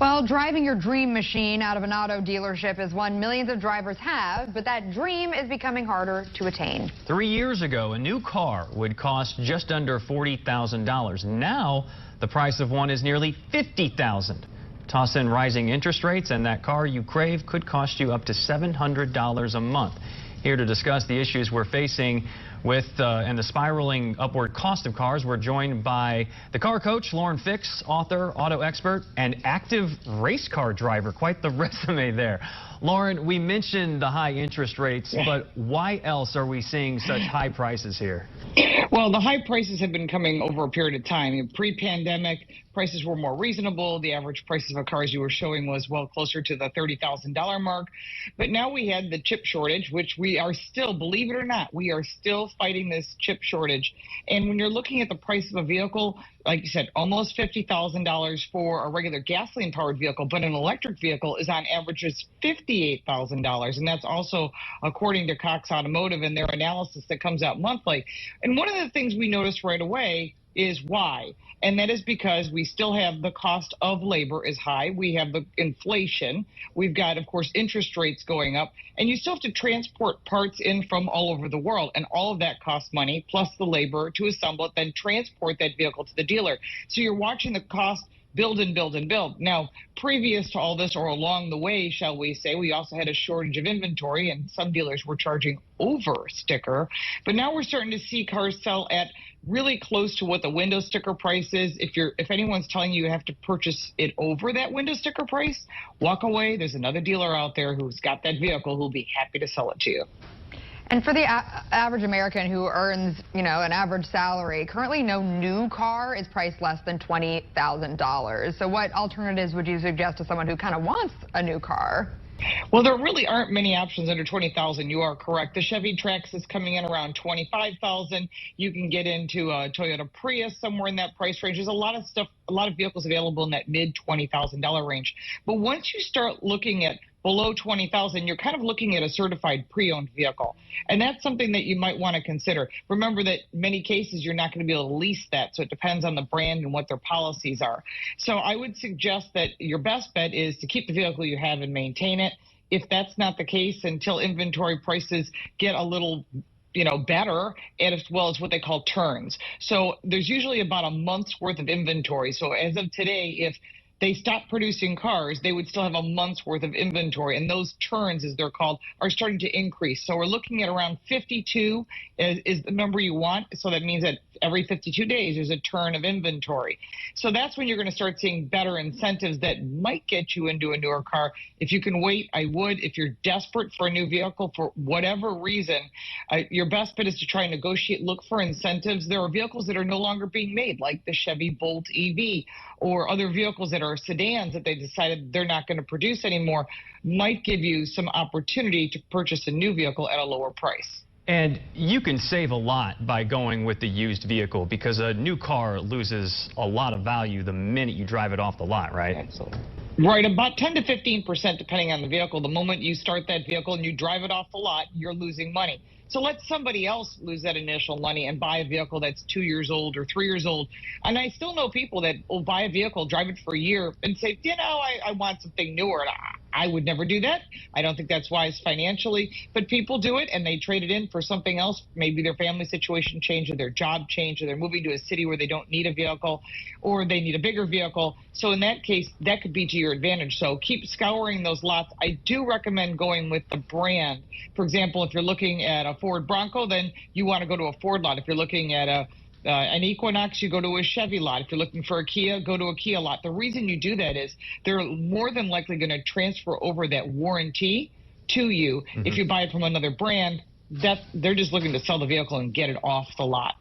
Well, driving your dream machine out of an auto dealership is one millions of drivers have, but that dream is becoming harder to attain. 3 years ago, a new car would cost just under $40,000. Now, the price of one is nearly $50,000. Toss in rising interest rates, and that car you crave could cost you up to $700 a month. Here to discuss the issues we're facing with and the spiraling upward cost of cars, we're joined by the car coach, Lauren Fix, author, auto expert, and active race car driver. Quite the resume there. Lauren, we mentioned the high interest rates, but why else are we seeing such high prices here? Well, the high prices have been coming over a period of time. Pre-pandemic, prices were more reasonable. The average prices of cars you were showing was well closer to the $30,000 mark. But now we had the chip shortage, which we are still, believe it or not, we are still fighting this chip shortage. And when you're looking at the price of a vehicle, like you said, almost $50,000 for a regular gasoline-powered vehicle, but an electric vehicle is on average is $58,000. And that's also according to Cox Automotive and their analysis that comes out monthly. And one of the things we noticed right away is why. And that is because we still have the cost of labor is high. We have the inflation. We've got, of course, interest rates going up. And you still have to transport parts in from all over the world. And all of that costs money, plus the labor to assemble it, then transport that vehicle to the dealer. So you're watching the cost build and build and build. Now, previous to all this, or along the way, shall we say, we also had a shortage of inventory, and some dealers were charging over sticker. But now we're starting to see cars sell at really close to what the window sticker price is. If anyone's telling you you have to purchase it over that window sticker price, walk away. There's another dealer out there who's got that vehicle who'll be happy to sell it to you. And for the average American who earns, an average salary, currently no new car is priced less than $20,000. So what alternatives would you suggest to someone who kind of wants a new car? Well, there really aren't many options under $20,000. You are correct. The Chevy Trax is coming in around $25,000. You can get into a Toyota Prius somewhere in that price range. There's a lot of stuff, a lot of vehicles available in that mid $20,000 range. But once you start looking at below $20,000, you're kind of looking at a certified pre-owned vehicle. And that's something that you might want to consider. Remember that in many cases, you're not going to be able to lease that. So it depends on the brand and what their policies are. So I would suggest that your best bet is to keep the vehicle you have and maintain it. If that's not the case, until inventory prices get a little better, and as well as what they call turns. So there's usually about a month's worth of inventory. So as of today, if they stop producing cars, they would still have a month's worth of inventory. And those turns, as they're called, are starting to increase. So we're looking at around 52 is the number you want. So that means that every 52 days, there's a turn of inventory. So that's when you're going to start seeing better incentives that might get you into a newer car. If you can wait, I would. If you're desperate for a new vehicle for whatever reason, your best bet is to try and negotiate, look for incentives. There are vehicles that are no longer being made, like the Chevy Bolt EV, or other vehicles that are sedans that they decided they're not going to produce anymore, might give you some opportunity to purchase a new vehicle at a lower price. And you can save a lot by going with the used vehicle, because a new car loses a lot of value the minute you drive it off the lot, right? Absolutely. Right, about 10 to 15% depending on the vehicle. The moment you start that vehicle and you drive it off the lot, you're losing money. So let somebody else lose that initial money and buy a vehicle that's 2 years old or 3 years old. And I still know people that will buy a vehicle, drive it for a year, and say, I want something newer. And I would never do that. I don't think that's wise financially. But people do it, and they trade it in for something else. Maybe their family situation changed, or their job changed, or they're moving to a city where they don't need a vehicle, or they need a bigger vehicle. So in that case, that could be to your advantage. So keep scouring those lots. I do recommend going with the brand. For example, if you're looking at a Ford Bronco, then you want to go to a Ford lot. If you're looking at an Equinox, you go to a Chevy lot. If you're looking for a Kia, go to a Kia lot. The reason you do that is they're more than likely going to transfer over that warranty to you. If you buy it from another brand, they're just looking to sell the vehicle and get it off the lot.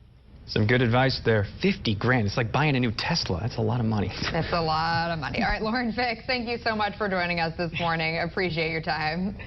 Some good advice there. 50 grand. It's like buying a new Tesla. That's a lot of money. That's a lot of money. All right, Lauren Fix, thank you so much for joining us this morning. Appreciate your time.